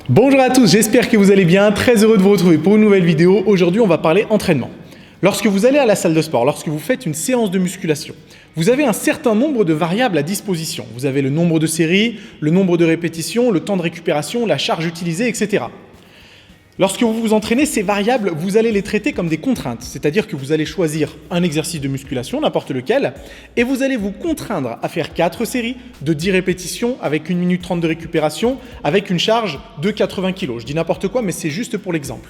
Bonjour à tous, j'espère que vous allez bien, très heureux de vous retrouver pour une nouvelle vidéo. Aujourd'hui, on va parler entraînement. Lorsque vous allez à la salle de sport, lorsque vous faites une séance de musculation, vous avez un certain nombre de variables à disposition. Vous avez le nombre de séries, le nombre de répétitions, le temps de récupération, la charge utilisée, etc. Lorsque vous vous entraînez, ces variables, vous allez les traiter comme des contraintes. C'est-à-dire que vous allez choisir un exercice de musculation, n'importe lequel, et vous allez vous contraindre à faire 4 séries de 10 répétitions avec 1 minute 30 de récupération, avec une charge de 80 kg. Je dis n'importe quoi, mais c'est juste pour l'exemple.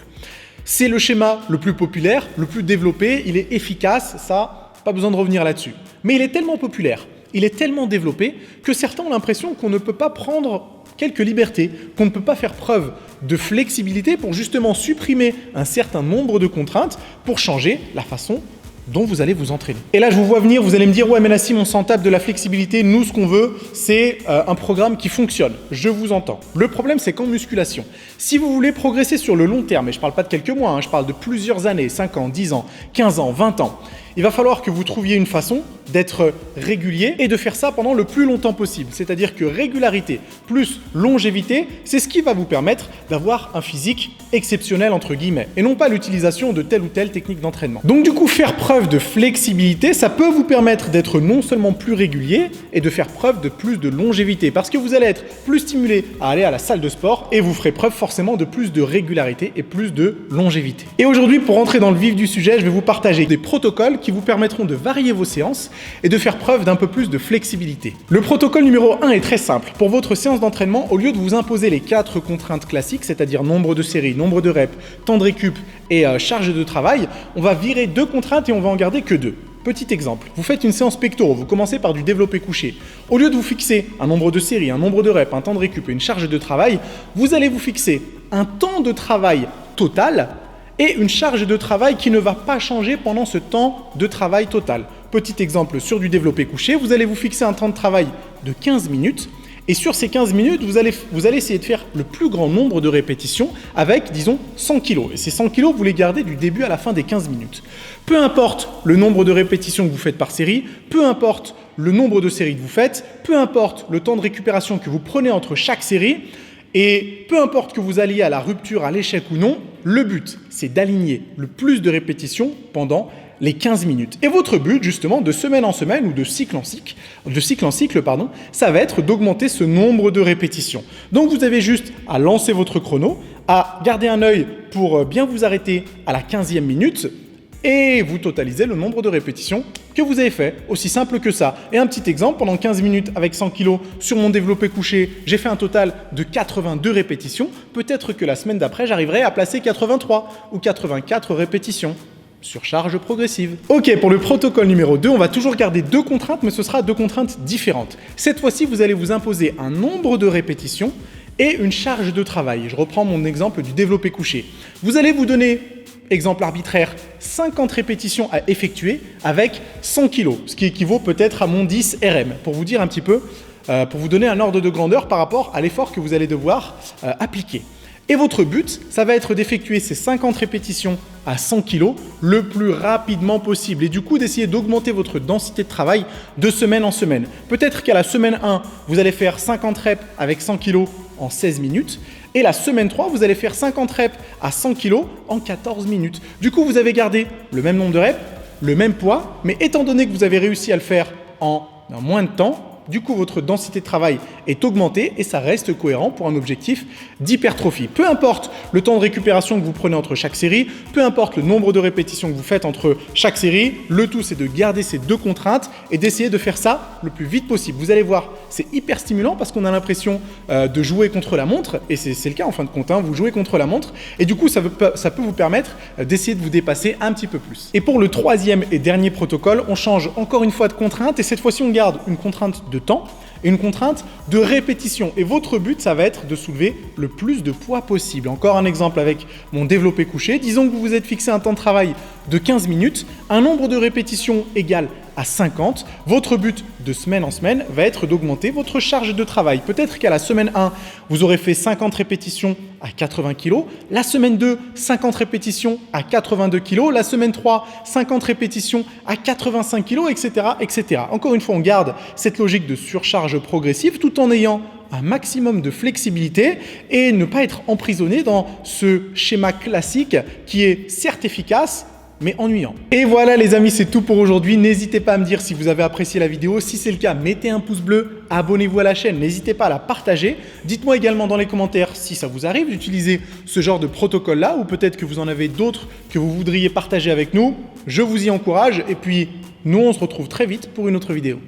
C'est le schéma le plus populaire, le plus développé, il est efficace, ça, pas besoin de revenir là-dessus. Mais il est tellement populaire, il est tellement développé que certains ont l'impression qu'on ne peut pas prendre quelques libertés, qu'on ne peut pas faire preuve de flexibilité pour justement supprimer un certain nombre de contraintes pour changer la façon dont vous allez vous entraîner. Et là, je vous vois venir, vous allez me dire « Ouais, mais Nassim, on s'en tape de la flexibilité. Nous, ce qu'on veut, c'est un programme qui fonctionne. » Je vous entends. Le problème, c'est qu'en musculation, si vous voulez progresser sur le long terme, et je ne parle pas de quelques mois, je parle de plusieurs années, 5 ans, 10 ans, 15 ans, 20 ans, il va falloir que vous trouviez une façon d'être régulier et de faire ça pendant le plus longtemps possible. C'est-à-dire que régularité plus longévité, c'est ce qui va vous permettre d'avoir un physique exceptionnel entre guillemets et non pas l'utilisation de telle ou telle technique d'entraînement. Donc du coup, faire preuve de flexibilité, ça peut vous permettre d'être non seulement plus régulier et de faire preuve de plus de longévité parce que vous allez être plus stimulé à aller à la salle de sport et vous ferez preuve forcément de plus de régularité et plus de longévité. Et aujourd'hui, pour entrer dans le vif du sujet, je vais vous partager des protocoles qui vous permettront de varier vos séances et de faire preuve d'un peu plus de flexibilité. Le protocole numéro 1 est très simple. Pour votre séance d'entraînement, au lieu de vous imposer les 4 contraintes classiques, c'est-à-dire nombre de séries, nombre de reps, temps de récup et charge de travail, on va virer 2 contraintes et on va en garder que 2. Petit exemple, vous faites une séance pectoraux, vous commencez par du développé couché. Au lieu de vous fixer un nombre de séries, un nombre de reps, un temps de récup et une charge de travail, vous allez vous fixer un temps de travail total et une charge de travail qui ne va pas changer pendant ce temps de travail total. Petit exemple, sur du développé couché, vous allez vous fixer un temps de travail de 15 minutes et sur ces 15 minutes, vous allez essayer de faire le plus grand nombre de répétitions avec, disons, 100 kg. Et ces 100 kg, vous les gardez du début à la fin des 15 minutes. Peu importe le nombre de répétitions que vous faites par série, peu importe le nombre de séries que vous faites, peu importe le temps de récupération que vous prenez entre chaque série, et peu importe que vous alliez à la rupture, à l'échec ou non, le but, c'est d'aligner le plus de répétitions pendant les 15 minutes. Et votre but, justement, de semaine en semaine ou de cycle en cycle, ça va être d'augmenter ce nombre de répétitions. Donc, vous avez juste à lancer votre chrono, à garder un œil pour bien vous arrêter à la 15e minute et vous totalisez le nombre de répétitions que vous avez fait, aussi simple que ça. Et un petit exemple, pendant 15 minutes avec 100 kg sur mon développé couché, j'ai fait un total de 82 répétitions. Peut-être que la semaine d'après, j'arriverai à placer 83 ou 84 répétitions sur charge progressive. Ok, pour le protocole numéro 2, on va toujours garder 2 contraintes, mais ce sera 2 contraintes différentes. Cette fois-ci, vous allez vous imposer un nombre de répétitions et une charge de travail. Je reprends mon exemple du développé couché. Vous allez vous donner, exemple arbitraire, 50 répétitions à effectuer avec 100 kg, ce qui équivaut peut-être à mon 10 RM, pour vous dire un petit peu, pour vous donner un ordre de grandeur par rapport à l'effort que vous allez devoir appliquer. Et votre but, ça va être d'effectuer ces 50 répétitions à 100 kg le plus rapidement possible et du coup d'essayer d'augmenter votre densité de travail de semaine en semaine. Peut-être qu'à la semaine 1, vous allez faire 50 reps avec 100 kg en 16 minutes et la semaine 3, vous allez faire 50 reps à 100 kg en 14 minutes. Du coup, vous avez gardé le même nombre de reps, le même poids, mais étant donné que vous avez réussi à le faire en moins de temps, du coup, votre densité de travail est augmentée et ça reste cohérent pour un objectif d'hypertrophie. Peu importe le temps de récupération que vous prenez entre chaque série, peu importe le nombre de répétitions que vous faites entre chaque série, le tout c'est de garder ces 2 contraintes et d'essayer de faire ça le plus vite possible. Vous allez voir, c'est hyper stimulant parce qu'on a l'impression de jouer contre la montre et c'est le cas en fin de compte, vous jouez contre la montre et du coup ça peut vous permettre d'essayer de vous dépasser un petit peu plus. Et pour le 3e et dernier protocole, on change encore une fois de contrainte et cette fois-ci on garde une contrainte de temps et une contrainte de répétition. Et votre but, ça va être de soulever le plus de poids possible. Encore un exemple avec mon développé couché. Disons que vous vous êtes fixé un temps de travail de 15 minutes, un nombre de répétitions égal à 50. Votre but de semaine en semaine va être d'augmenter votre charge de travail. Peut-être qu'à la semaine 1, vous aurez fait 50 répétitions à 80 kg. La semaine 2, 50 répétitions à 82 kg. La semaine 3, 50 répétitions à 85 kg, etc., etc. Encore une fois, on garde cette logique de surcharge progressive tout en ayant un maximum de flexibilité et ne pas être emprisonné dans ce schéma classique qui est certes efficace, mais ennuyant. Et voilà les amis, c'est tout pour aujourd'hui. N'hésitez pas à me dire si vous avez apprécié la vidéo. Si c'est le cas, mettez un pouce bleu, abonnez-vous à la chaîne, n'hésitez pas à la partager. Dites-moi également dans les commentaires si ça vous arrive d'utiliser ce genre de protocole-là ou peut-être que vous en avez d'autres que vous voudriez partager avec nous. Je vous y encourage et puis nous on se retrouve très vite pour une autre vidéo.